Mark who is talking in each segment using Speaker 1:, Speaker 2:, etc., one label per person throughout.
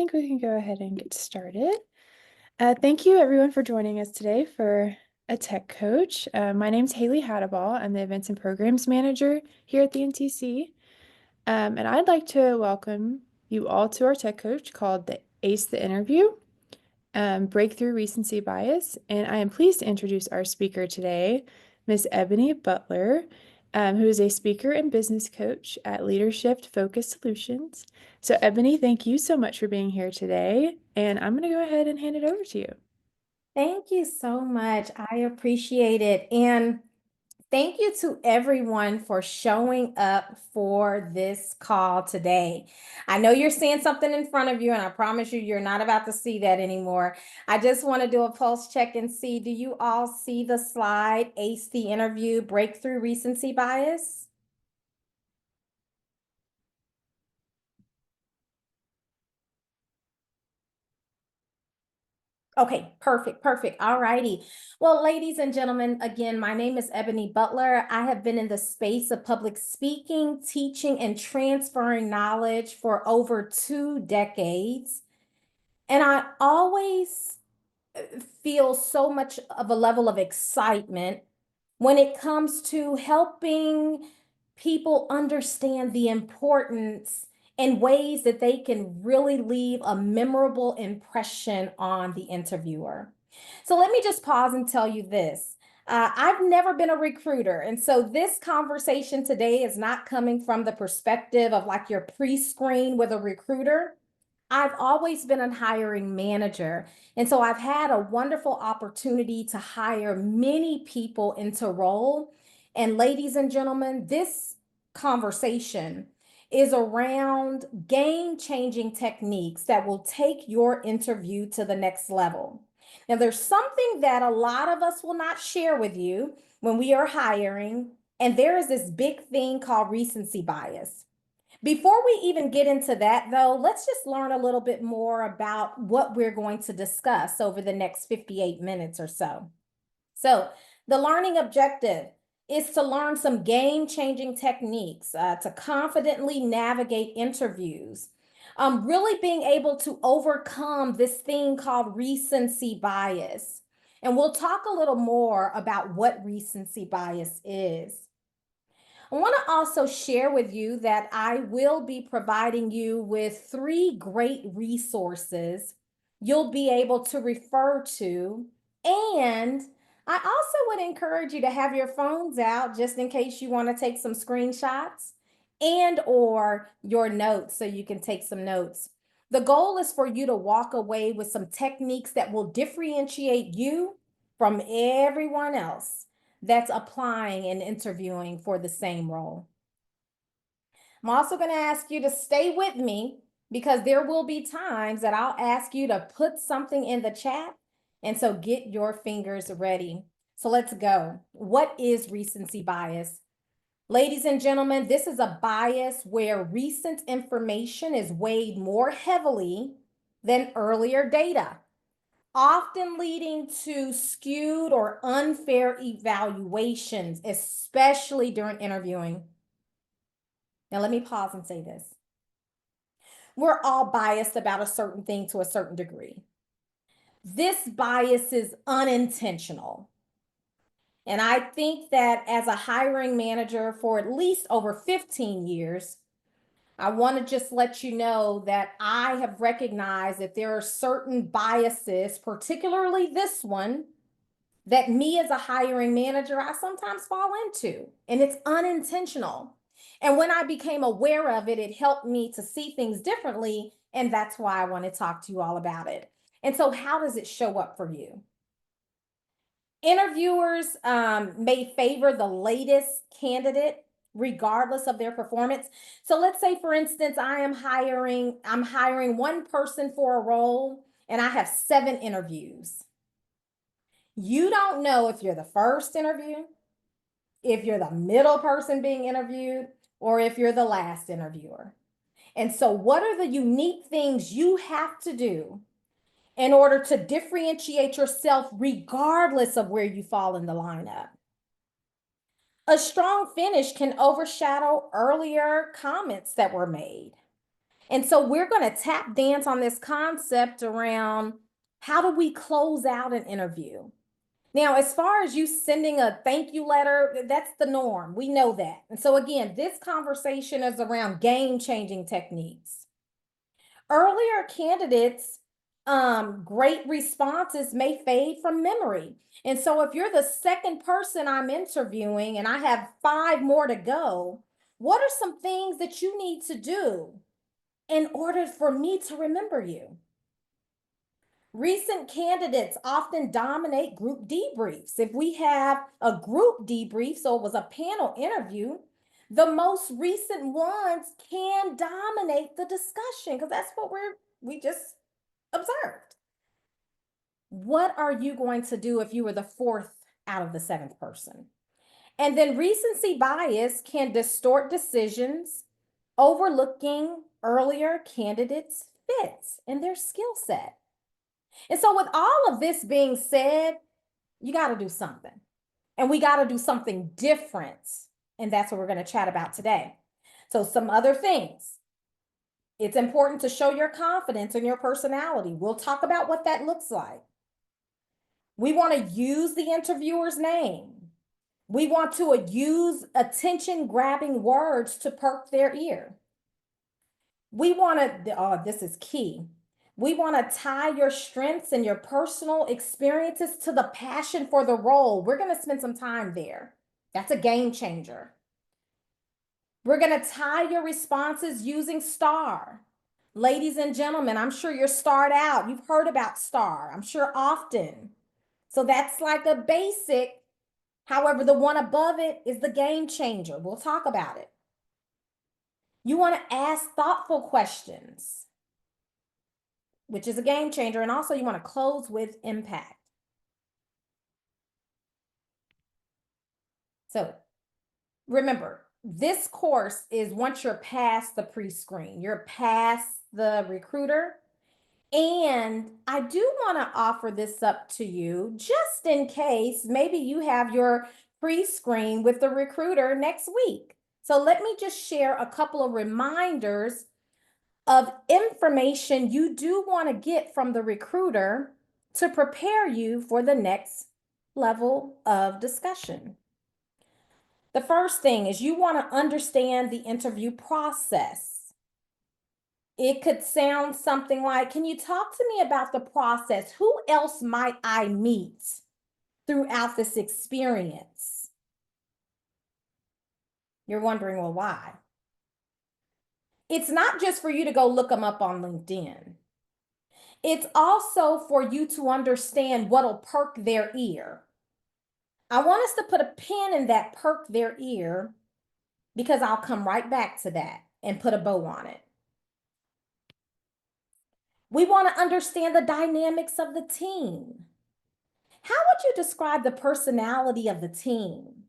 Speaker 1: think we can go ahead and get started. Thank you everyone for joining us today for a tech coach. My name's Haley Hadaball. I'm the Events and Programs Manager here at the NTC. And I'd like to welcome you all to our tech coach called the ACE the Interview, Breakthrough Recency Bias. And I am pleased to introduce our speaker today, Miss Ebony Butler, who is a speaker and business coach at Leadershift Focused Solutions. So, Ebony, thank you so much for being here today. And I'm going to go ahead and hand it over to you.
Speaker 2: Thank you so much. I appreciate it. And thank you to everyone for showing up for this call today. I know you're seeing something in front of you, and I promise you, you're not about to see that anymore. I just want to do a pulse check and see, do you all see the slide, ACE the Interview, Breakthrough Recency Bias? Okay, perfect. All righty. Well, ladies and gentlemen, again, my name is Ebony Butler. I have been in the space of public speaking, teaching, and transferring knowledge for over 2 decades. And I always feel so much of a level of excitement when it comes to helping people understand the importance and ways that they can really leave a memorable impression on the interviewer. So let me just pause and tell you this. I've never been a recruiter. And so this conversation today is not coming from the perspective of like your pre-screen with a recruiter. I've always been a hiring manager. And so I've had a wonderful opportunity to hire many people into role. And ladies and gentlemen, this conversation is around game-changing techniques that will take your interview to the next level. Now, there's something that a lot of us will not share with you when we are hiring, and there is this big thing called recency bias. Before we even get into that, though, let's just learn a little bit more about what we're going to discuss over the next 58 minutes or so. So, the learning objective is to learn some game-changing techniques to confidently navigate interviews. Really being able to overcome this thing called recency bias. And we'll talk a little more about what recency bias is. I want to also share with you that I will be providing you with 3 great resources you'll be able to refer to. And I also would encourage you to have your phones out just in case you want to take some screenshots and or your notes so you can take some notes. The goal is for you to walk away with some techniques that will differentiate you from everyone else that's applying and interviewing for the same role. I'm also going to ask you to stay with me because there will be times that I'll ask you to put something in the chat. And so get your fingers ready. So let's go. What is recency bias? Ladies and gentlemen, this is a bias where recent information is weighed more heavily than earlier data, often leading to skewed or unfair evaluations, especially during interviewing. Now, let me pause and say this. We're all biased about a certain thing to a certain degree. This bias is unintentional. And I think that as a hiring manager for at least over 15 years, I want to just let you know that I have recognized that there are certain biases, particularly this one, that me as a hiring manager, I sometimes fall into, and it's unintentional. And when I became aware of it, it helped me to see things differently. And that's why I want to talk to you all about it. And so, how does it show up for you? Interviewers may favor the latest candidate regardless of their performance. So let's say, for instance, I'm hiring one person for a role and I have 7 interviews. You don't know if you're the first interview, if you're the middle person being interviewed, or if you're the last interviewer. And so, what are the unique things you have to do in order to differentiate yourself regardless of where you fall in the lineup? A strong finish can overshadow earlier comments that were made. And so we're going to tap dance on this concept around how do we close out an interview? Now, as far as you sending a thank you letter, that's the norm. We know that. And so, again, this conversation is around game-changing techniques. Earlier candidates, great responses may fade from memory. And so, if you're the second person I'm interviewing and I have 5 more to go, what are some things that you need to do in order for me to remember you? Recent candidates often dominate group debriefs. If we have a group debrief, so it was a panel interview, the most recent ones can dominate the discussion because that's what we just observed. What are you going to do if you were the 4th out of the 7th person? And then recency bias can distort decisions, overlooking earlier candidates' fits and their skill set. And so, with all of this being said, you got to do something. And we got to do something different. And that's what we're going to chat about today. So, some other things. It's important to show your confidence in your personality. We'll talk about what that looks like. We want to use the interviewer's name. We want to use attention grabbing words to perk their ear. We want to, oh, this is key. We want to tie your strengths and your personal experiences to the passion for the role. We're going to spend some time there. That's a game changer. We're going to tie your responses using STAR. Ladies and gentlemen, I'm sure you're starred out. You've heard about STAR, I'm sure often. So that's like a basic. However, the one above it is the game changer. We'll talk about it. You want to ask thoughtful questions, which is a game changer. And also you want to close with impact. So remember, this course is once you're past the pre-screen, you're past the recruiter. And I do want to offer this up to you just in case maybe you have your pre-screen with the recruiter next week. So let me just share a couple of reminders of information you do want to get from the recruiter to prepare you for the next level of discussion. The first thing is you want to understand the interview process. It could sound something like, can you talk to me about the process? Who else might I meet throughout this experience? You're wondering, well, why? It's not just for you to go look them up on LinkedIn. It's also for you to understand what'll perk their ear. I want us to put a pin in that perk their ear because I'll come right back to that and put a bow on it. We want to understand the dynamics of the team. How would you describe the personality of the team?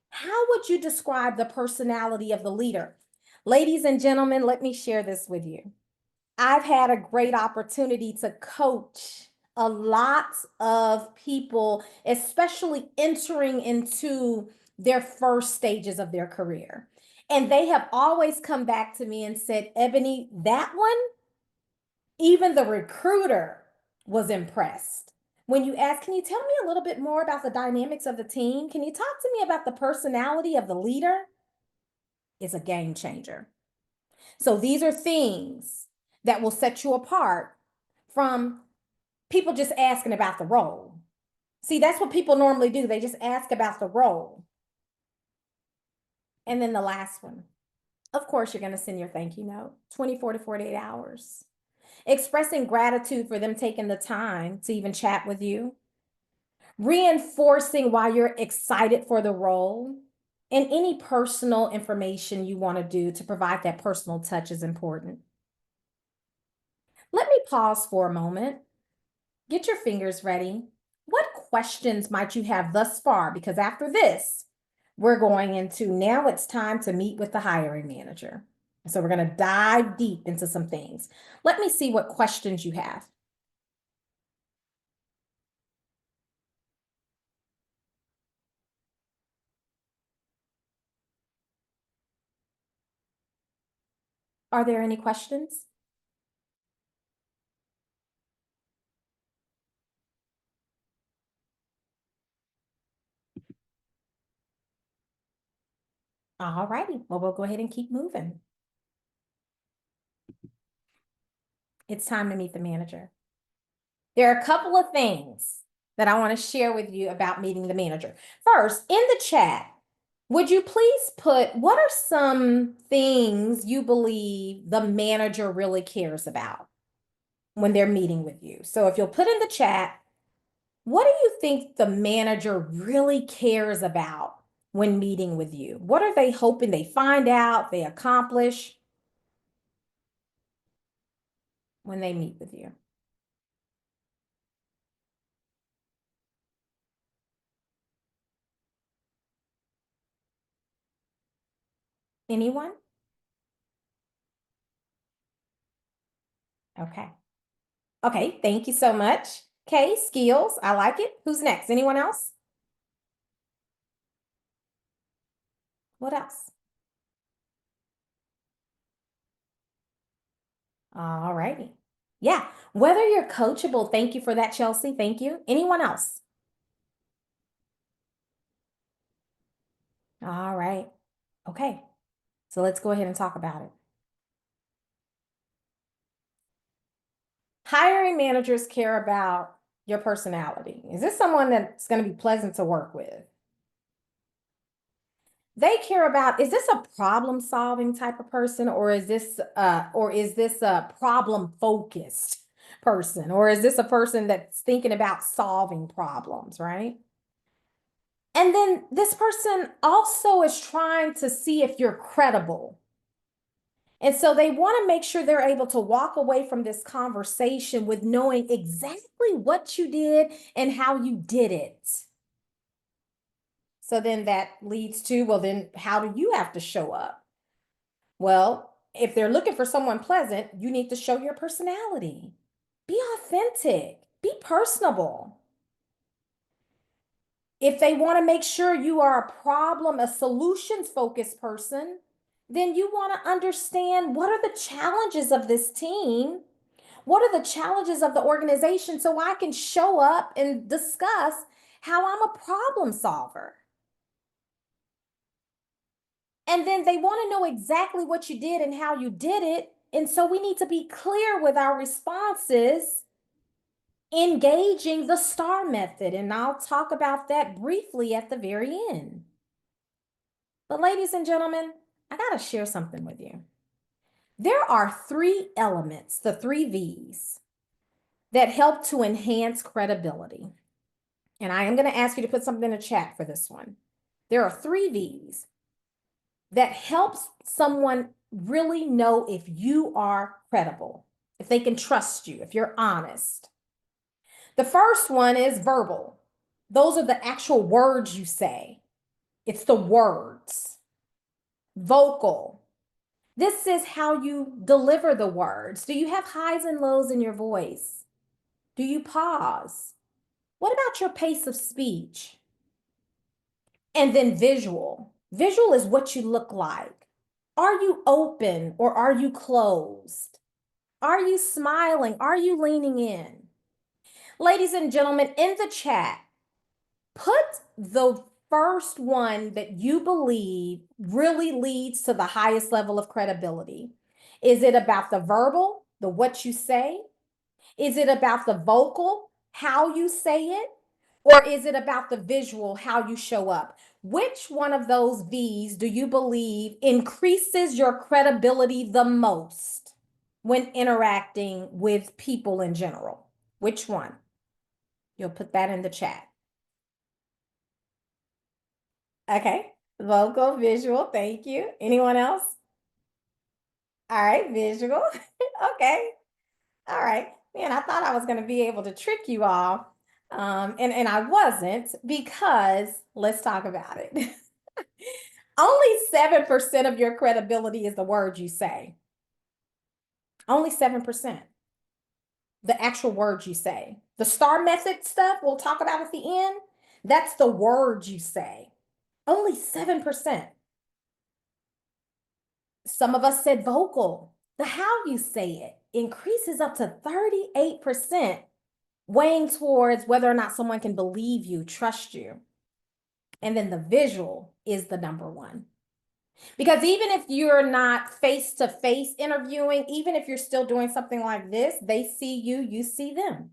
Speaker 2: How would you describe the personality of the leader? Ladies and gentlemen, let me share this with you. I've had a great opportunity to coach a lot of people, especially entering into their first stages of their career. And they have always come back to me and said, Ebony, that one, even the recruiter was impressed. When you ask, can you tell me a little bit more about the dynamics of the team? Can you talk to me about the personality of the leader? It's a game changer. So these are things that will set you apart from people just asking about the role. See, that's what people normally do. They just ask about the role. And then the last one, of course, you're going to send your thank you note, 24 to 48 hours. Expressing gratitude for them taking the time to even chat with you. Reinforcing why you're excited for the role. And any personal information you want to do to provide that personal touch is important. Let me pause for a moment. Get your fingers ready. What questions might you have thus far? Because after this, we're going into now it's time to meet with the hiring manager. So we're going to dive deep into some things. Let me see what questions you have. Are there any questions? All righty. Well, we'll go ahead and keep moving. It's time to meet the manager. There are a couple of things that I want to share with you about meeting the manager. First, in the chat, would you please put what are some things you believe the manager really cares about when they're meeting with you? So if you'll put in the chat, what do you think the manager really cares about when meeting with you? What are they hoping they find out, they accomplish when they meet with you? Anyone? Okay. Okay, thank you so much. Okay, skills. I like it. Who's next? Anyone else? What else? All righty. Yeah, whether you're coachable, thank you for that, Chelsea. Thank you. Anyone else? All right. Okay, so let's go ahead and talk about it. Hiring managers care about your personality. Is this someone that's going to be pleasant to work with? They care about, is this a problem solving type of person, or is this a problem focused person, or is this a person that's thinking about solving problems, right? And then this person also is trying to see if you're credible. And so they want to make sure they're able to walk away from this conversation with knowing exactly what you did and how you did it. So then that leads to, well, then how do you have to show up? Well, if they're looking for someone pleasant, you need to show your personality. Be authentic, be personable. If they want to make sure you are a solutions focused person, then you want to understand what are the challenges of this team? What are the challenges of the organization so I can show up and discuss how I'm a problem solver? And then they want to know exactly what you did and how you did it. And so we need to be clear with our responses, engaging the STAR method. And I'll talk about that briefly at the very end. But ladies and gentlemen, I got to share something with you. There are three elements, the three V's, that help to enhance credibility. And I am going to ask you to put something in the chat for this one. There are three V's that helps someone really know if you are credible, if they can trust you, if you're honest. The first one is verbal. Those are the actual words you say. It's the words. Vocal. This is how you deliver the words. Do you have highs and lows in your voice? Do you pause? What about your pace of speech? And then visual. Visual is what you look like. Are you open or are you closed? Are you smiling? Are you leaning in? Ladies and gentlemen, in the chat, put the first one that you believe really leads to the highest level of credibility. Is it about the verbal, the what you say? Is it about the vocal, how you say it? Or is it about the visual, how you show up? Which one of those V's do you believe increases your credibility the most when interacting with people in general? Which one? You'll put that in the chat. Okay, vocal, visual, thank you. Anyone else? All right, visual. Okay, all right. Man, I thought I was going to be able to trick you all. And I wasn't, because let's talk about it. Only 7% of your credibility is the words you say. Only 7%. The actual words you say. The STAR method stuff we'll talk about at the end, that's the words you say. Only 7%. Some of us said vocal. The how you say it increases up to 38%, weighing towards whether or not someone can believe you, trust you. And then the visual is the number one. Because even if you're not face to face interviewing, even if you're still doing something like this, they see you, you see them.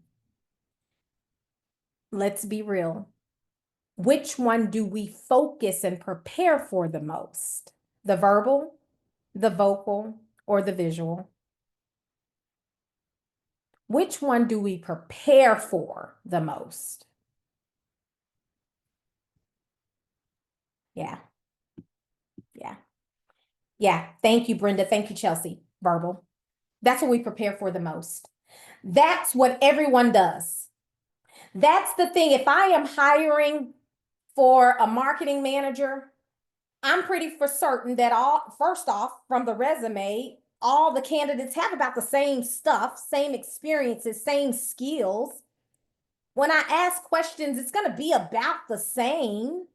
Speaker 2: Let's be real. Which one do we focus and prepare for the most? The verbal, the vocal, or the visual? Which one do we prepare for the most? Yeah, yeah, yeah. Thank you, Brenda. Thank you, Chelsea. Verbal. That's what we prepare for the most. That's what everyone does. That's the thing. If I am hiring for a marketing manager, I'm pretty for certain that first off, from the resume, all the candidates have about the same stuff, same experiences, same skills. When I ask questions, it's going to be about the same.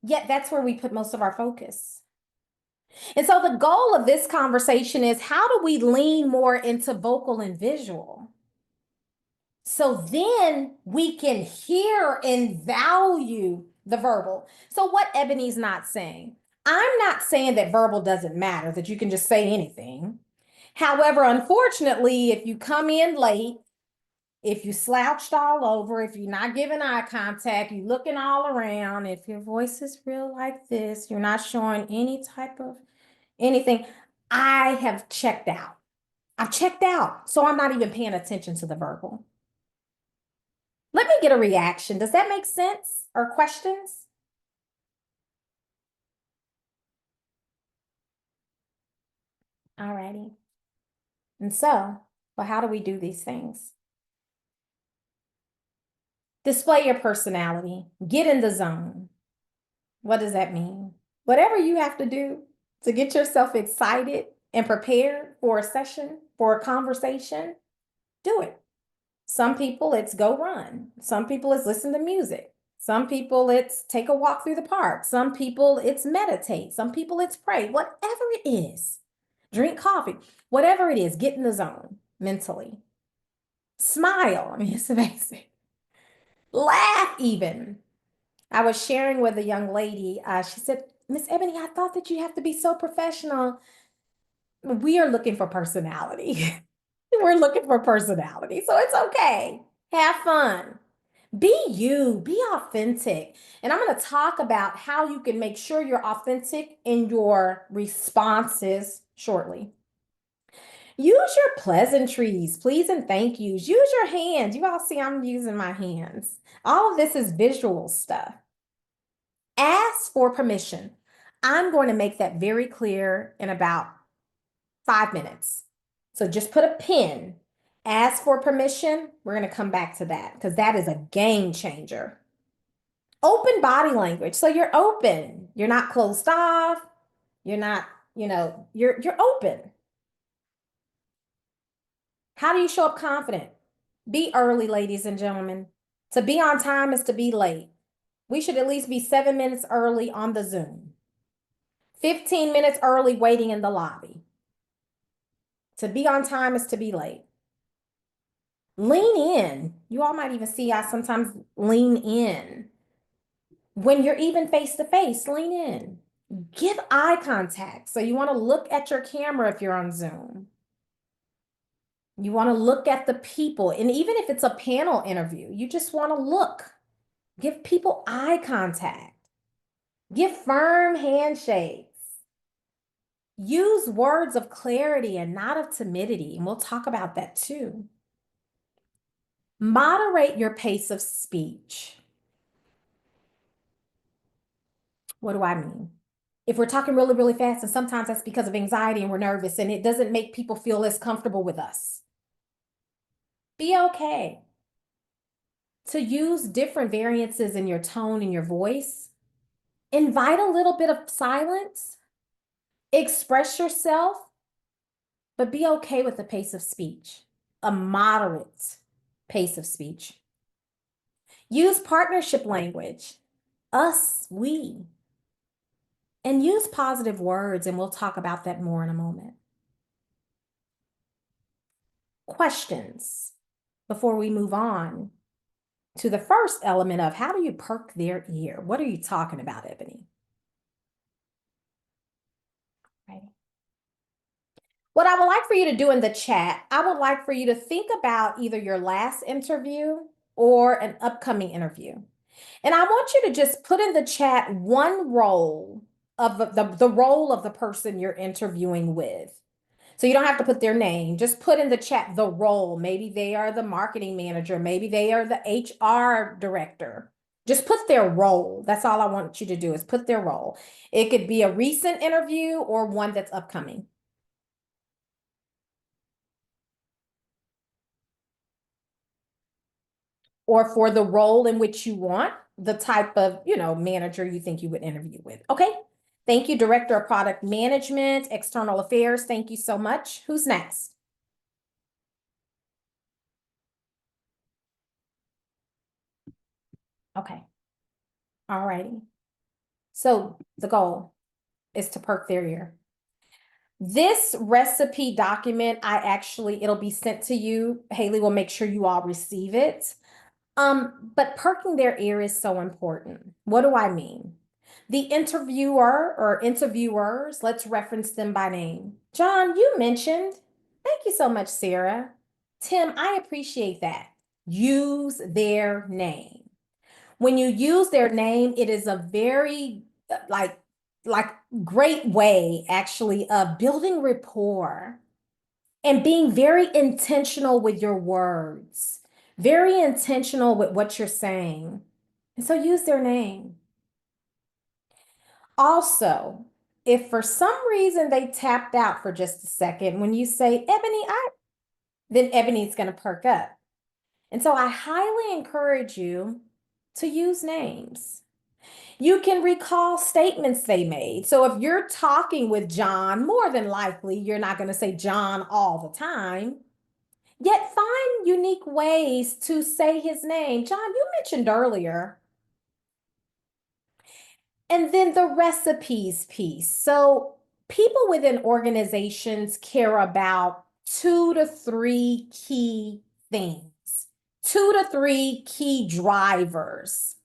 Speaker 2: Yet that's where we put most of our focus. And so the goal of this conversation is, how do we lean more into vocal and visual? So then we can hear and value the verbal. So what Ebony's not saying, I'm not saying that verbal doesn't matter, that you can just say anything. However, unfortunately, if you come in late, if you slouched all over, if you're not giving eye contact, you're looking all around, if your voice is real like this, you're not showing any type of anything, I have checked out. I've checked out. So I'm not even paying attention to the verbal. Let me get a reaction. Does that make sense? Or questions? All righty. And so, well, how do we do these things? Display your personality. Get in the zone. What does that mean? Whatever you have to do to get yourself excited and prepared for a session, for a conversation, do it. Some people it's go run. Some people it's listen to music. Some people it's take a walk through the park. Some people it's meditate. Some people it's pray. Whatever it is, drink coffee. Whatever it is, get in the zone mentally. Smile. I mean, it's amazing. Laugh even. I was sharing with a young lady. She said, Miss Ebony, I thought that you have to be so professional. We are looking for personality. We're looking for personality. So it's okay. Have fun. Be you, be authentic. And I'm going to talk about how you can make sure you're authentic in your responses shortly. Use your pleasantries, please and thank yous. Use your hands. You all see I'm using my hands. All of this is visual stuff. Ask for permission. I'm going to make that very clear in about 5 minutes. So just put a pin. Ask for permission. We're going to come back to that because that is a game changer. Open body language. So you're open. You're not closed off. You're not, you're open. How do you show up confident? Be early, ladies and gentlemen. To be on time is to be late. We should at least be 7 minutes early on the Zoom. 15 minutes early waiting in the lobby. To be on time is to be late. Lean in. You all might even see I sometimes lean in. When you're even face to face, lean in. Give eye contact. So you want to look at your camera if you're on Zoom. You want to look at the people. And even if it's a panel interview, you just want to look. Give people eye contact. Give firm handshakes. Use words of clarity and not of timidity. And we'll talk about that too. Moderate your pace of speech. What do I mean? If we're talking really, really fast, and sometimes that's because of anxiety and we're nervous and it doesn't make people feel less comfortable with us. Be okay to use different variances in your tone and your voice. Invite a little bit of silence. Express yourself, but be okay with the pace of speech, a moderate pace of speech. Use partnership language, us, we, and use positive words, and we'll talk about that more in a moment. questions before we move on to the first element of how do you perk their ear? What are you talking about, Ebony? Right. What I would like for you to do in the chat, I would like for you to think about either your last interview or an upcoming interview. And I want you to just put in the chat one role of the role of the person you're interviewing with. So you don't have to put their name, just put in the chat the role. Maybe they are the marketing manager, maybe they are the HR director. Just put their role. That's all I want you to do is put their role. It could be a recent interview or one that's upcoming. Or for the role in which you want, the type of, manager you think you would interview with. Okay. Thank you, Director of Product Management, External Affairs. Thank you so much. Who's next? Okay. All righty. So the goal is to perk their ear. This recipe document, it'll be sent to you. Haley will make sure you all receive it. But perking their ear is so important. What do I mean? The interviewer or interviewers, let's reference them by name. John, you mentioned. Thank you so much, Sarah. Tim, I appreciate that. Use their name. When you use their name, it is a very like great way actually of building rapport and being very intentional with your words, very intentional with what you're saying. And so use their name. Also, if for some reason they tapped out for just a second, when you say, Ebony, then Ebony's going to perk up. And so I highly encourage you to use names. You can recall statements they made. So if you're talking with John, more than likely, you're not going to say John all the time. Yet find unique ways to say his name. John, you mentioned earlier. And then the recipes piece. So people within organizations care about 2 to 3 key things, 2 to 3 key drivers.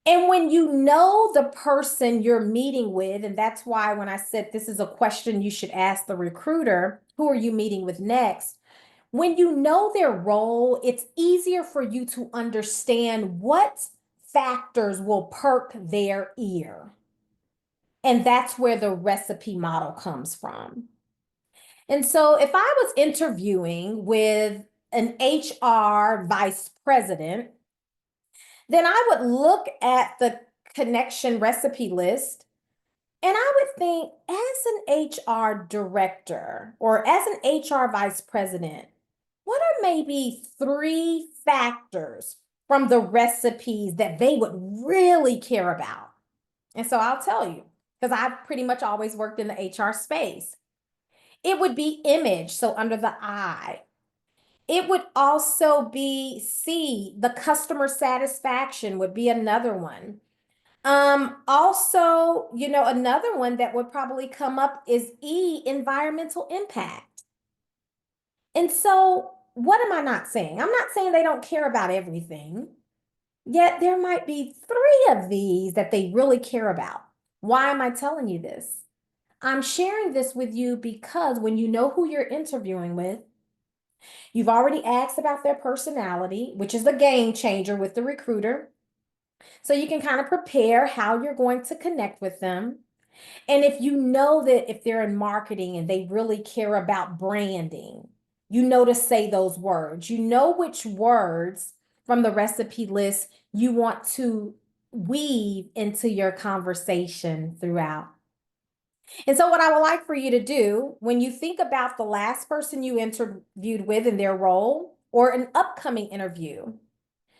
Speaker 2: And when you know the person you're meeting with, and that's why when I said this is a question you should ask the recruiter, who are you meeting with next? When you know their role, it's easier for you to understand what factors will perk their ear. And that's where the recipe model comes from. And so if I was interviewing with an HR vice president, then I would look at the connection recipe list and I would think, as an HR director or as an HR vice president, what are maybe 3 factors from the recipes that they would really care about? And so I'll tell you, because I've pretty much always worked in the HR space. It would be image, so under the eye. It would also be C, the customer satisfaction would be another one. Also, another one that would probably come up is E, environmental impact. And so, what am I not saying? I'm not saying they don't care about everything, yet there might be 3 of these that they really care about. Why am I telling you this? I'm sharing this with you because when you know who you're interviewing with, you've already asked about their personality, which is the game changer with the recruiter. So you can kind of prepare how you're going to connect with them. And if you know that if they're in marketing and they really care about branding, you know to say those words. You know which words from the recipe list you want to weave into your conversation throughout. And so, what I would like for you to do when you think about the last person you interviewed with in their role or an upcoming interview,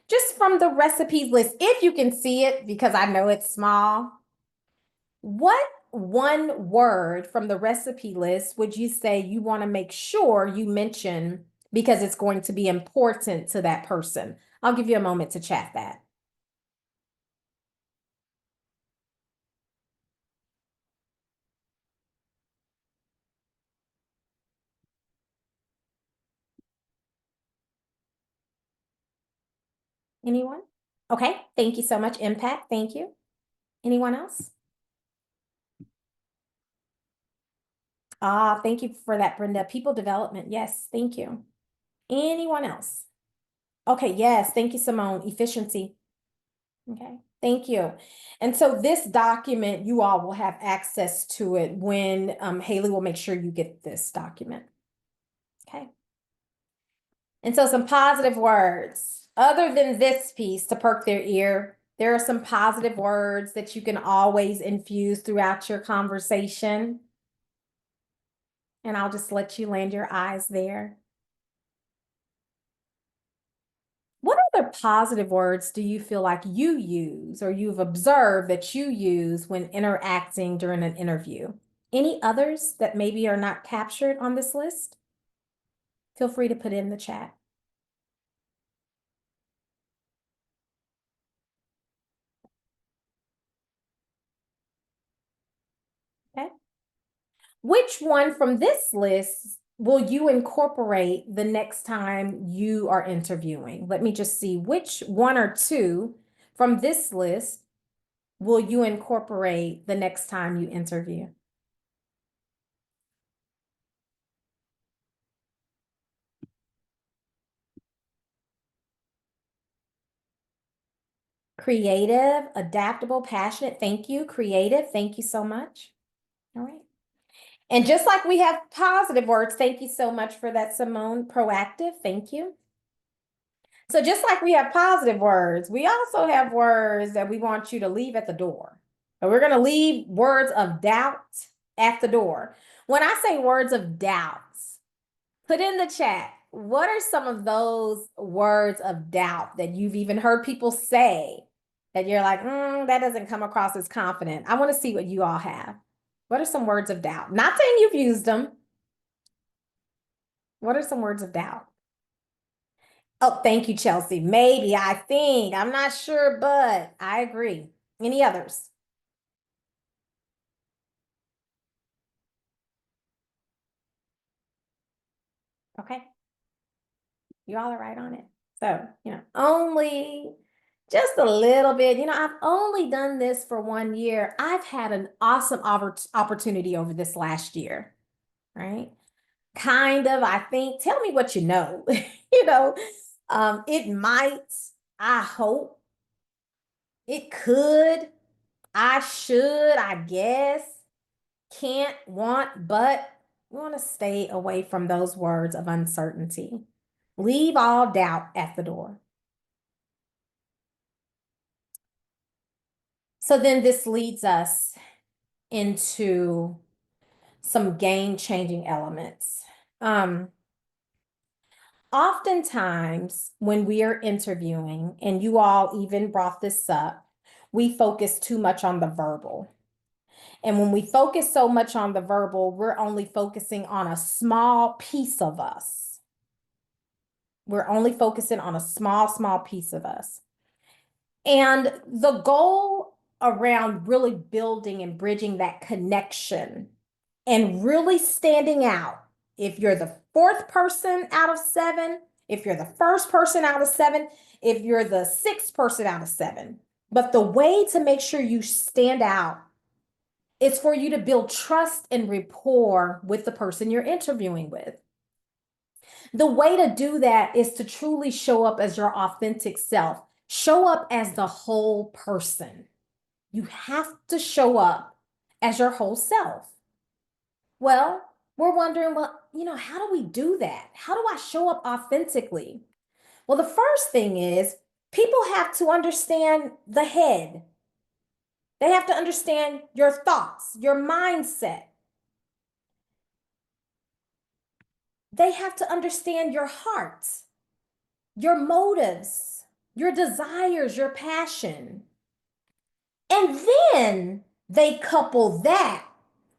Speaker 2: just from the recipes list, if you can see it, because I know it's small, what one word from the recipe list would you say you want to make sure you mention because it's going to be important to that person? I'll give you a moment to chat that. Anyone? Okay, thank you so much. Impact, thank you. Anyone else? Ah, thank you for that, Brenda. People development, yes, thank you. Anyone else? Okay, yes, thank you, Simone. Efficiency. Okay, thank you. And so this document, you all will have access to it when Haley will make sure you get this document. Okay. And so some positive words, other than this piece to perk their ear, there are some positive words that you can always infuse throughout your conversation. And I'll just let you land your eyes there. What other positive words do you feel like you use or you've observed that you use when interacting during an interview? Any others that maybe are not captured on this list? Feel free to put it in the chat. Okay. Which one from this list will you incorporate the next time you are interviewing? Let me just see which one or two from this list will you incorporate the next time you interview? Creative, adaptable, passionate. Thank you. Creative. Thank you so much. All right. And just like we have positive words, thank you so much for that, Simone. Proactive. Thank you. So just like we have positive words, we also have words that we want you to leave at the door. And we're going to leave words of doubt at the door. When I say words of doubts, put in the chat, what are some of those words of doubt that you've even heard people say that you're like, that doesn't come across as confident? I want to see what you all have. What are some words of doubt? Not saying you've used them. What are some words of doubt? Oh, thank you, Chelsea. Maybe, I think, I'm not sure, but I agree. Any others? Okay, you all are right on it. So, only just a little bit. I've only done this for 1 year. I've had an awesome opportunity over this last year, right? Kind of, I think. Tell me what you know. you know, it might, I hope, it could, I should, I guess, can't, want, but we want to stay away from those words of uncertainty. Leave all doubt at the door. So then this leads us into some game-changing elements. Oftentimes, when we are interviewing, and you all even brought this up, we focus too much on the verbal. And when we focus so much on the verbal, we're only focusing on a small piece of us. We're only focusing on a small piece of us. And the goal around really building and bridging that connection and really standing out, if you're the fourth person out of seven, if you're the first person out of seven, if you're the sixth person out of seven, but the way to make sure you stand out is for you to build trust and rapport with the person you're interviewing with. The way to do that is to truly show up as your authentic self. Show up as the whole person. You have to show up as your whole self. Well, we're wondering, how do we do that? How do I show up authentically? Well, the first thing is people have to understand the head. They have to understand your thoughts, your mindset. They have to understand your heart, your motives, your desires, your passion. And then they couple that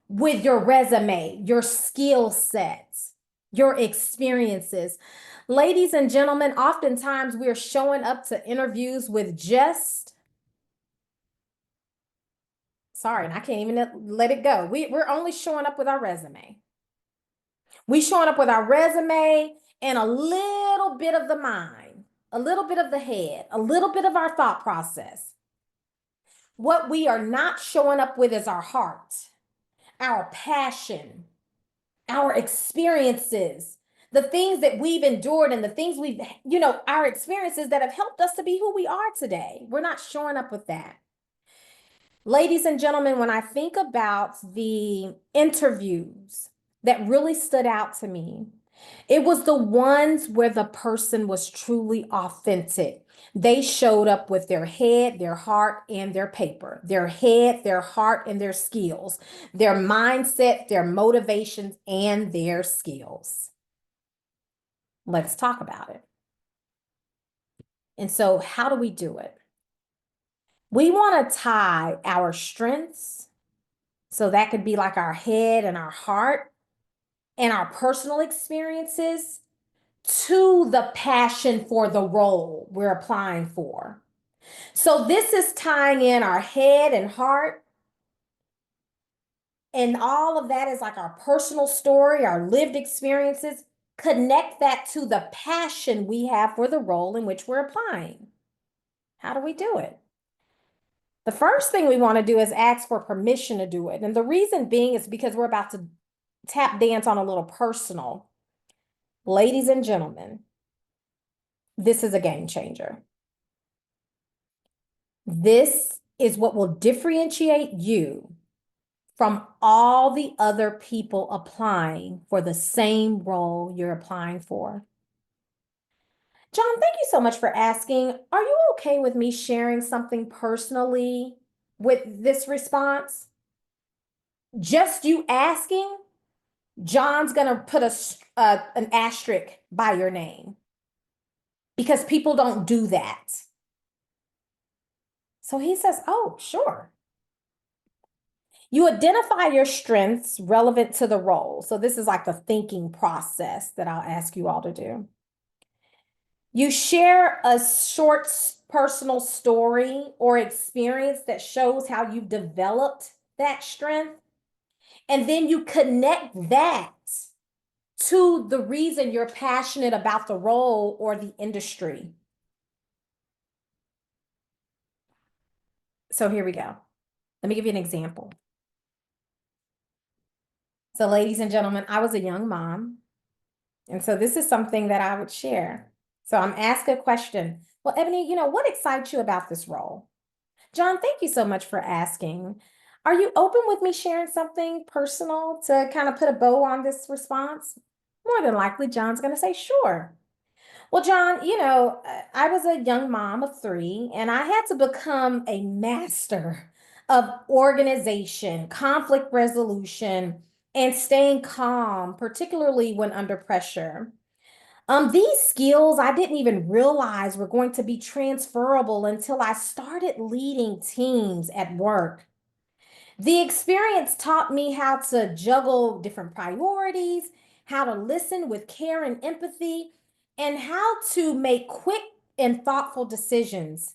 Speaker 2: with your resume, your skill sets, your experiences. Ladies and gentlemen, oftentimes we're showing up to interviews with sorry, and I can't even let it go. We're only showing up with our resume. We showing up with our resume and a little bit of the mind, a little bit of the head, a little bit of our thought process. What we are not showing up with is our heart, our passion, our experiences, the things that we've endured and the things our experiences that have helped us to be who we are today. We're not showing up with that. Ladies and gentlemen, when I think about the interviews that really stood out to me, it was the ones where the person was truly authentic. They showed up with their head, their heart, and their paper. Their head, their heart, and their skills. Their mindset, their motivations, and their skills. Let's talk about it. And so, how do we do it? We want to tie our strengths, so that could be like our head and our heart, and our personal experiences to the passion for the role we're applying for. So this is tying in our head and heart, and all of that is like our personal story, our lived experiences. Connect that to the passion we have for the role in which we're applying. How do we do it? The first thing we want to do is ask for permission to do it. And the reason being is because we're about to tap dance on a little personal. Ladies and gentlemen, this is a game changer. This is what will differentiate you from all the other people applying for the same role you're applying for. John, thank you so much for asking. Are you okay with me sharing something personally with this response? Just you asking, John's going to put an asterisk by your name because people don't do that. So he says, oh, sure. You identify your strengths relevant to the role. So this is like a thinking process that I'll ask you all to do. You share a short personal story or experience that shows how you've developed that strength. And then you connect that to the reason you're passionate about the role or the industry. So here we go. Let me give you an example. So ladies and gentlemen, I was a young mom. And so this is something that I would share. So I'm asked a question. Well, Ebony, what excites you about this role? John, thank you so much for asking. Are you open with me sharing something personal to kind of put a bow on this response? More than likely, John's going to say, sure. Well, John, I was a young mom of 3, and I had to become a master of organization, conflict resolution, and staying calm, particularly when under pressure. These skills I didn't even realize were going to be transferable until I started leading teams at work. The experience taught me how to juggle different priorities, how to listen with care and empathy, and how to make quick and thoughtful decisions,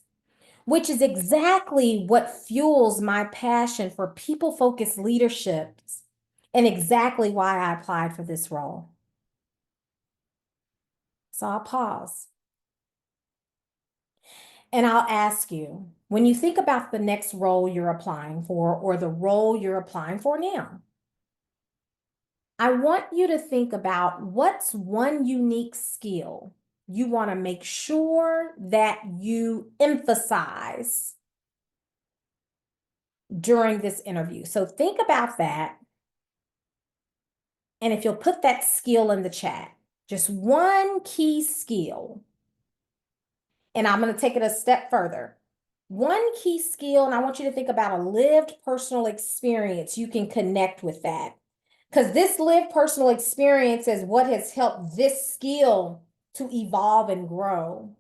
Speaker 2: which is exactly what fuels my passion for people-focused leadership and exactly why I applied for this role. So I'll pause. And I'll ask you, when you think about the next role you're applying for or the role you're applying for now, I want you to think about what's one unique skill you want to make sure that you emphasize during this interview. So think about that. And if you'll put that skill in the chat, just one key skill. And I'm going to take it a step further. One key skill, and I want you to think about a lived personal experience. You can connect with that. Because this lived personal experience is what has helped this skill to evolve and grow.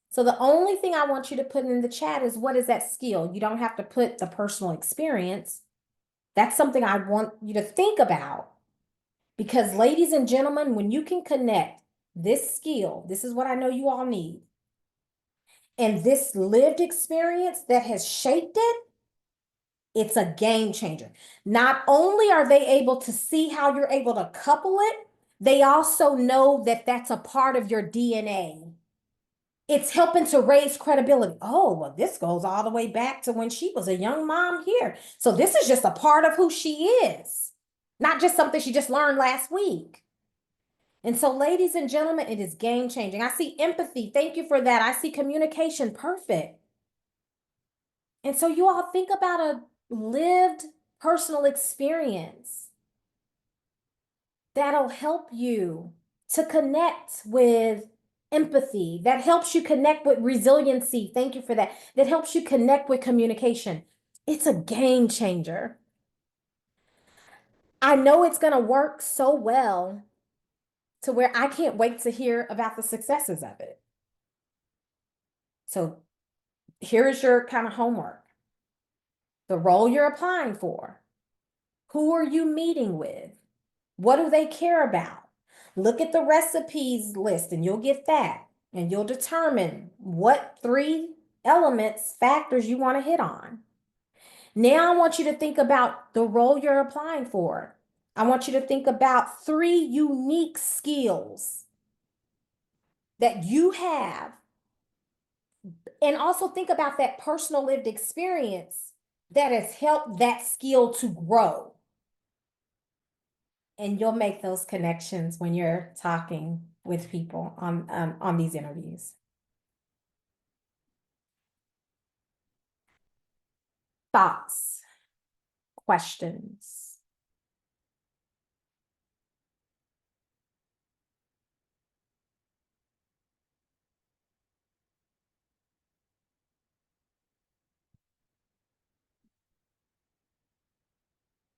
Speaker 2: So the only thing I want you to put in the chat is, what is that skill? You don't have to put the personal experience. That's something I want you to think about. Because ladies and gentlemen, when you can connect this skill, this is what I know you all need, and this lived experience that has shaped it, it's a game changer. Not only are they able to see how you're able to couple it, they also know that that's a part of your DNA. It's helping to raise credibility. Oh, well, this goes all the way back to when she was a young mom here. So this is just a part of who she is, not just something she just learned last week. And so, ladies and gentlemen, it is game changing. I see empathy. Thank you for that. I see communication. Perfect. And so, you all think about a lived personal experience that'll help you to connect with empathy, that helps you connect with resiliency. Thank you for that. That helps you connect with communication. It's a game changer. I know it's going to work so well to where I can't wait to hear about the successes of it. So, here's your kind of homework: the role you're applying for. Who are you meeting with? What do they care about? Look at the recipes list and you'll get that. And you'll determine what 3 elements, factors you want to hit on. Now I want you to think about the role you're applying for. I want you to think about 3 unique skills that you have. And also think about that personal lived experience that has helped that skill to grow. And you'll make those connections when you're talking with people on these interviews. Thoughts, questions?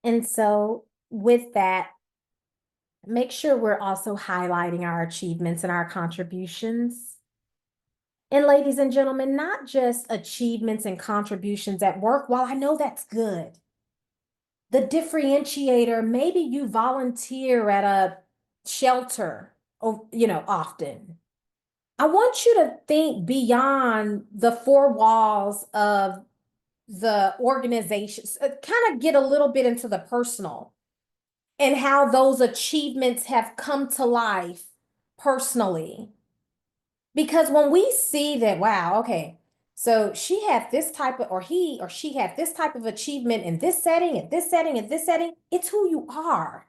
Speaker 2: And so with that, make sure we're also highlighting our achievements and our contributions. And ladies and gentlemen, not just achievements and contributions at work. While I know that's good, the differentiator, maybe you volunteer at a shelter, often. I want you to think beyond the 4 walls of the organization, kind of get a little bit into the personal and how those achievements have come to life personally. Because when we see that, wow, okay, so she had this type of, or he or she had this type of achievement in this setting, at this setting, at this setting, it's who you are.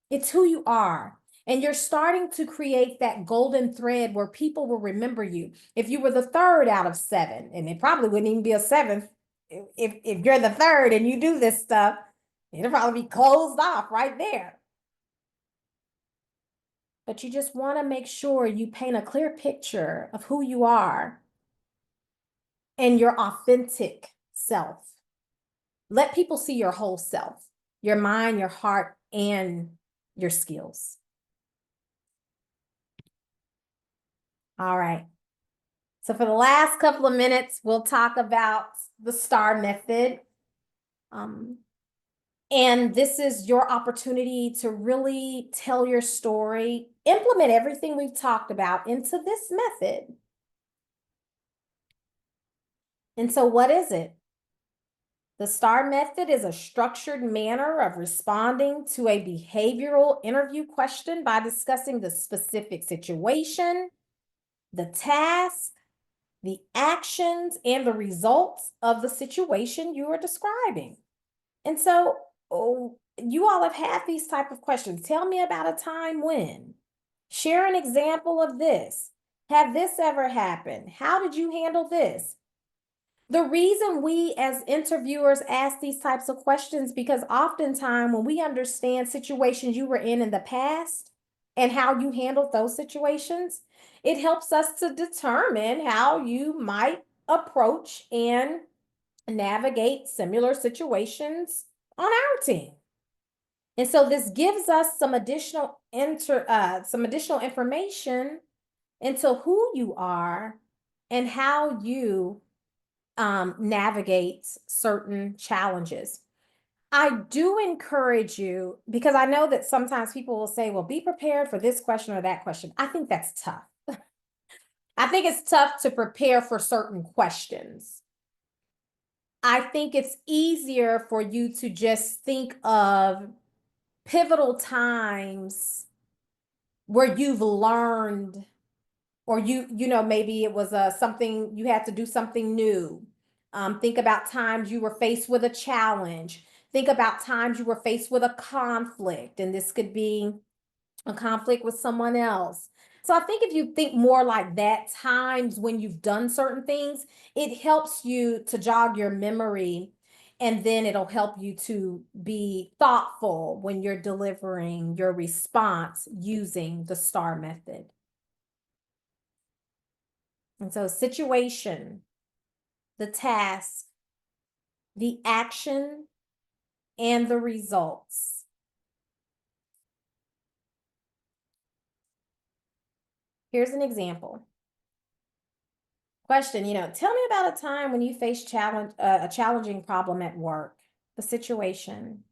Speaker 2: It's who you are. And you're starting to create that golden thread where people will remember you. If you were the 3rd out of 7, and it probably wouldn't even be a 7th, if you're the 3rd and you do this stuff, it'll probably be closed off right there. But you just want to make sure you paint a clear picture of who you are and your authentic self. Let people see your whole self, your mind, your heart, and your skills. All right. So for the last couple of minutes, we'll talk about the STAR method. And this is your opportunity to really tell your story, implement everything we've talked about into this method. And so what is it? The STAR method is a structured manner of responding to a behavioral interview question by discussing the specific situation, the task, the actions, and the results of the situation you are describing. And so, you all have had these type of questions. Tell me about a time when. Share an example of this. Have this ever happened? How did you handle this? The reason we as interviewers ask these types of questions, because oftentimes when we understand situations you were in the past and how you handled those situations, it helps us to determine how you might approach and navigate similar situations on our team. And so this gives us some additional information into who you are and how you navigate certain challenges. I do encourage you, because I know that sometimes people will say, well, be prepared for this question or that question. I think that's tough. I think it's tough to prepare for certain questions. I think it's easier for you to just think of pivotal times where you've learned Or maybe it was something you had to do something new. Think about times you were faced with a challenge. Think about times you were faced with a conflict, and this could be a conflict with someone else. So I think if you think more like that, times when you've done certain things, it helps you to jog your memory, and then it'll help you to be thoughtful when you're delivering your response using the STAR method. And so situation, the task, the action, and the results. Here's an example. Question, tell me about a time when you faced a challenging problem at work. The situation.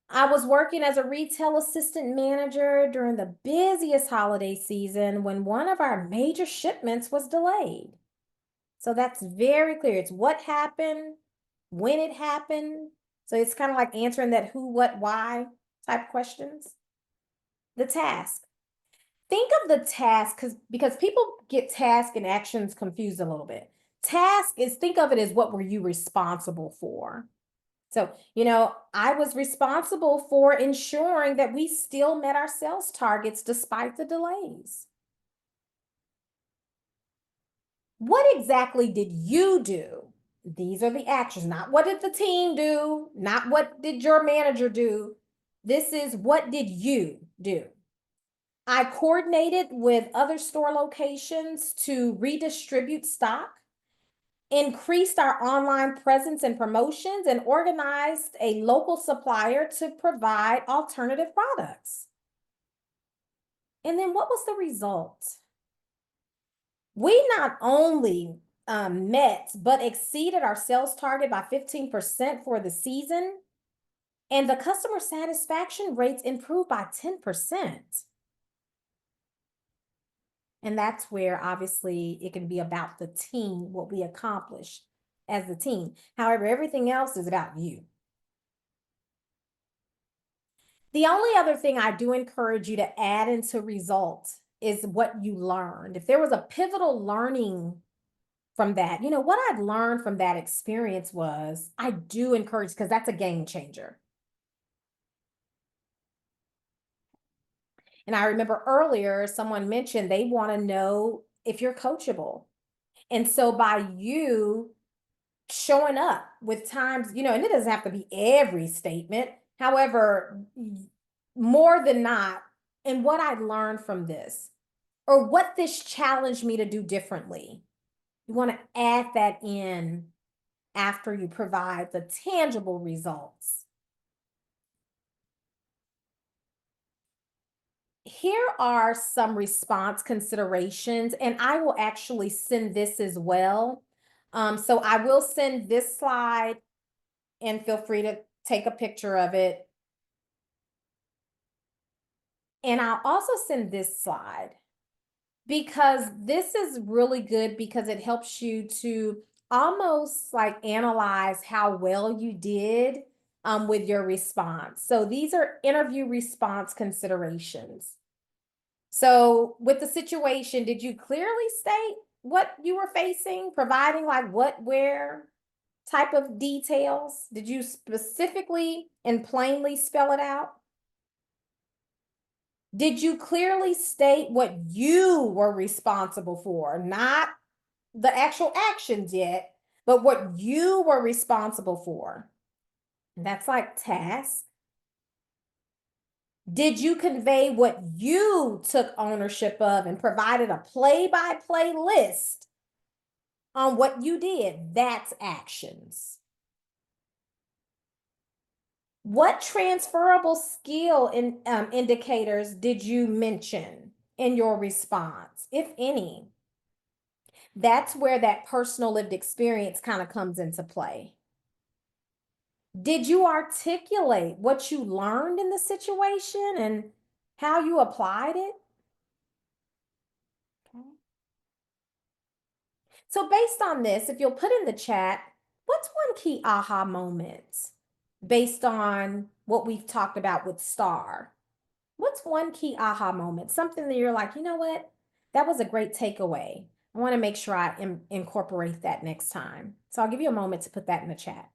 Speaker 2: I was working as a retail assistant manager during the busiest holiday season when one of our major shipments was delayed. So that's very clear. It's what happened, when it happened. So it's kind of like answering that who, what, why type questions. The task. Think of the task because people get task and actions confused a little bit. Task is, think of it as what were you responsible for? So, I was responsible for ensuring that we still met our sales targets despite the delays. What exactly did you do? These are the actions, not what did the team do, not what did your manager do. This is what did you do? I coordinated with other store locations to redistribute stock, increased our online presence and promotions, and organized a local supplier to provide alternative products. And then what was the result? We not only met, but exceeded our sales target by 15% for the season, and the customer satisfaction rates improved by 10%. And that's where obviously it can be about the team, what we accomplished as the team. However, everything else is about you. The only other thing I do encourage you to add into results is what you learned. If there was a pivotal learning from that, what I've learned from that experience was, I do encourage, because that's a game changer. And I remember earlier someone mentioned they want to know if you're coachable. And so by you showing up with times, and it doesn't have to be every statement. However, more than not, and what I learned from this, or what this challenged me to do differently, you want to add that in after you provide the tangible results. Here are some response considerations, and I will actually send this as well. So I will send this slide, and feel free to take a picture of it. And I'll also send this slide because this is really good because it helps you to almost like analyze how well you did with your response. So these are interview response considerations. So with the situation, did you clearly state what you were facing, providing like what, where type of details? Did you specifically and plainly spell it out? Did you clearly state what you were responsible for? Not the actual actions yet, but what you were responsible for. And that's like task. Did you convey what you took ownership of and provided a play-by-play list on what you did? That's actions. What transferable skill indicators did you mention in your response, if any? That's where that personal lived experience kind of comes into play. Did you articulate what you learned in the situation and how you applied it? Okay. So based on this, if you'll put in the chat, what's one key aha moment based on what we've talked about with STAR? What's one key aha moment? Something that you're like, you know what? That was a great takeaway. I want to make sure I incorporate that next time. So I'll give you a moment to put that in the chat.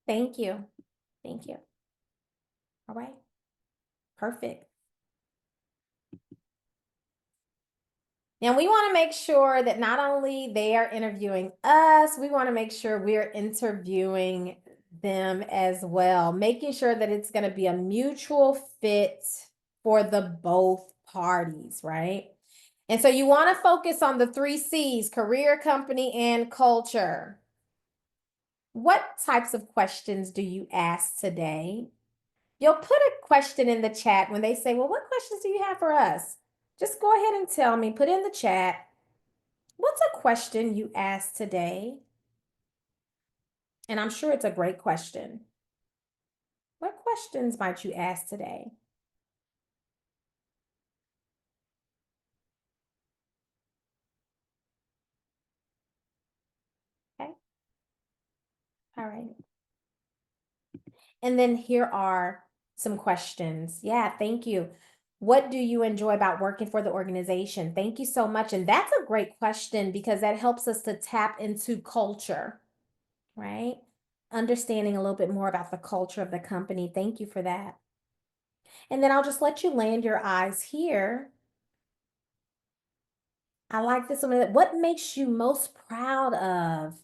Speaker 2: Thank you. Thank you. All right. Perfect. Now we want to make sure that not only they are interviewing us, we want to make sure we're interviewing them as well, making sure that it's going to be a mutual fit for the both parties, right? And so you want to focus on the 3 C's: career, company, and culture. What types of questions do you ask today? You'll put a question in the chat when they say, well, what questions do you have for us? Just go ahead and tell me, put in the chat. What's a question you asked today? And I'm sure it's a great question. What questions might you ask today? Okay. All right. And then here are some questions. Yeah, thank you. What do you enjoy about working for the organization? Thank you so much. And that's a great question because that helps us to tap into culture, right? Understanding a little bit more about the culture of the company. Thank you for that. And then I'll just let you land your eyes here. I like this one. What makes you most proud of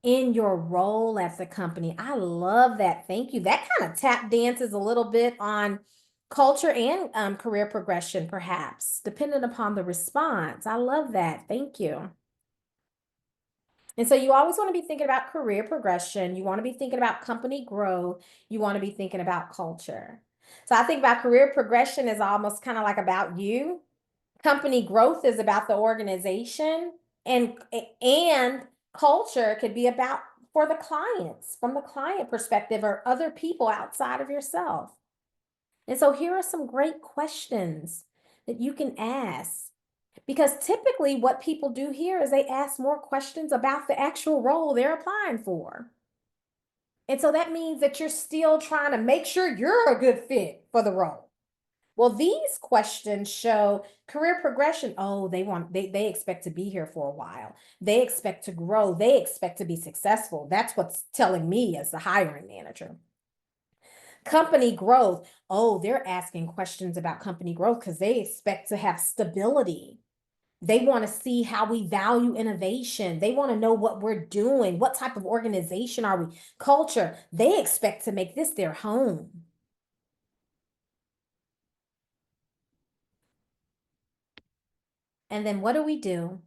Speaker 2: in your role at the company? I love that. Thank you. That kind of tap dances a little bit on culture and career progression, perhaps, depending upon the response. I love that. Thank you. And so you always want to be thinking about career progression. You want to be thinking about company growth. You want to be thinking about culture. So I think about career progression is almost kind of like about you. Company growth is about the organization, and culture could be about for the clients, from the client perspective, or other people outside of yourself. And so here are some great questions that you can ask, because typically what people do here is they ask more questions about the actual role they're applying for. And so that means that you're still trying to make sure you're a good fit for the role. Well, these questions show career progression. Oh, they expect to be here for a while. They expect to grow. They expect to be successful. That's what's telling me as the hiring manager. Company growth. Oh, they're asking questions about company growth because they expect to have stability. They want to see how we value innovation. They want to know what we're doing. What type of organization are we? Culture. They expect to make this their home. And then what do we do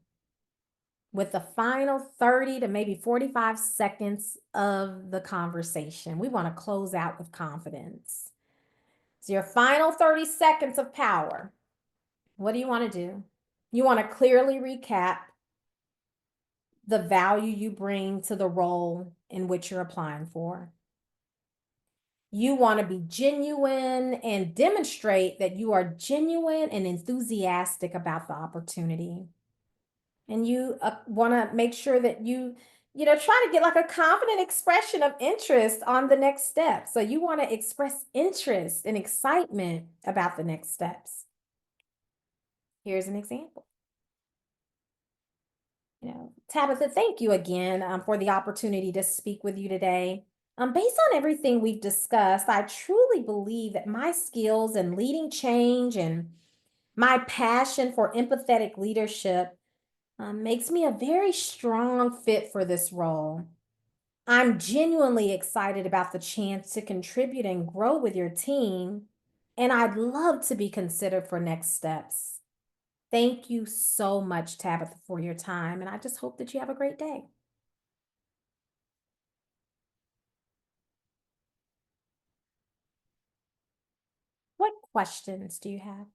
Speaker 2: with the final 30 to maybe 45 seconds of the conversation? We want to close out with confidence. So your final 30 seconds of power. What do you want to do? You want to clearly recap the value you bring to the role in which you're applying for. You want to be genuine and demonstrate that you are genuine and enthusiastic about the opportunity. And you want to make sure that try to get like a confident expression of interest on the next step. So you want to express interest and excitement about the next steps. Here's an example. Tabitha, thank you again for the opportunity to speak with you today. Based on everything we've discussed, I truly believe that my skills in leading change and my passion for empathetic leadership makes me a very strong fit for this role. I'm genuinely excited about the chance to contribute and grow with your team, and I'd love to be considered for next steps. Thank you so much, Tabitha, for your time, and I just hope that you have a great day. What questions do you have?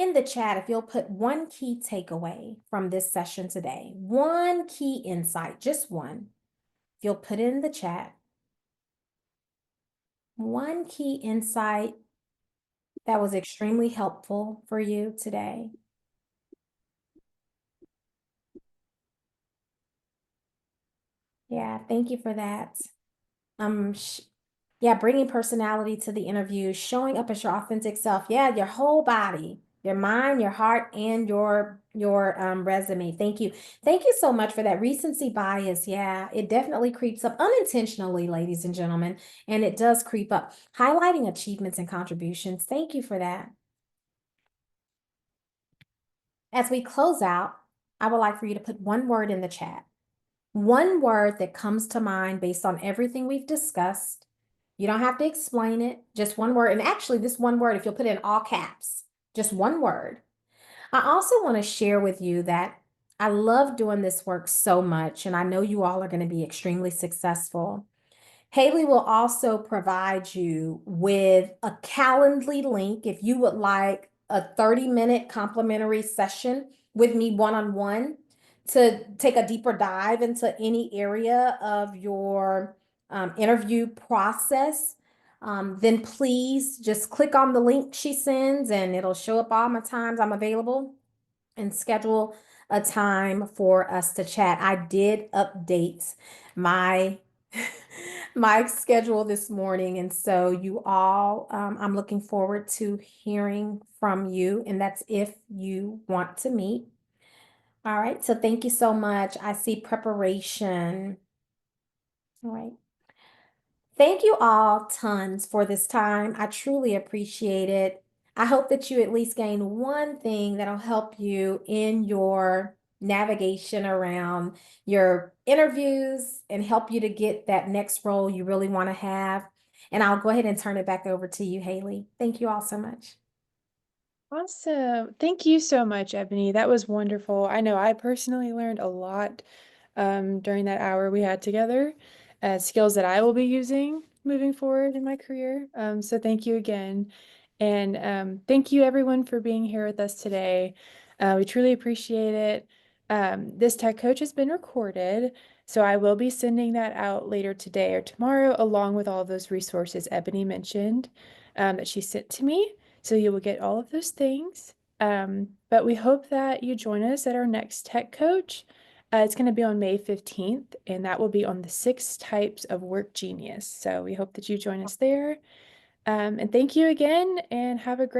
Speaker 2: in the chat if you'll put one key takeaway from this session today, one key insight, just one. If you'll put it in the chat, one key insight that was extremely helpful for you today. Yeah, thank you for that. Yeah, bringing personality to the interview, showing up as your authentic self. Yeah, your whole body, your mind, your heart, and your resume. Thank you. Thank you so much for that. Recency bias. Yeah, it definitely creeps up unintentionally, ladies and gentlemen, and it does creep up. Highlighting achievements and contributions. Thank you for that. As we close out, I would like for you to put one word in the chat. One word that comes to mind based on everything we've discussed. You don't have to explain it, just one word. And actually, this one word, if you'll put it in all caps, just one word. I also want to share with you that I love doing this work so much, and I know you all are going to be extremely successful. Haley will also provide you with a Calendly link if you would like a 30-minute complimentary session with me one-on-one to take a deeper dive into any area of your interview process. Then please just click on the link she sends and it'll show up all my times I'm available and schedule a time for us to chat. I did update my my schedule this morning, and so you all, I'm looking forward to hearing from you, and that's if you want to meet. All right, so thank you so much. I see preparation. All right. Thank you all tons for this time. I truly appreciate it. I hope that you at least gain one thing that'll help you in your navigation around your interviews and help you to get that next role you really want to have. And I'll go ahead and turn it back over to you, Haley. Thank you all so much.
Speaker 1: Awesome. Thank you so much, Ebony. That was wonderful. I know I personally learned a lot during that hour we had together, skills that I will be using moving forward in my career. So thank you again. And thank you everyone for being here with us today. We truly appreciate it. This Tech Coach has been recorded, so I will be sending that out later today or tomorrow, along with all of those resources Ebony mentioned that she sent to me. So you will get all of those things. But we hope that you join us at our next Tech Coach. It's going to be on May 15th, and that will be on the 6 types of work genius. So we hope that you join us there. And thank you again, and have a great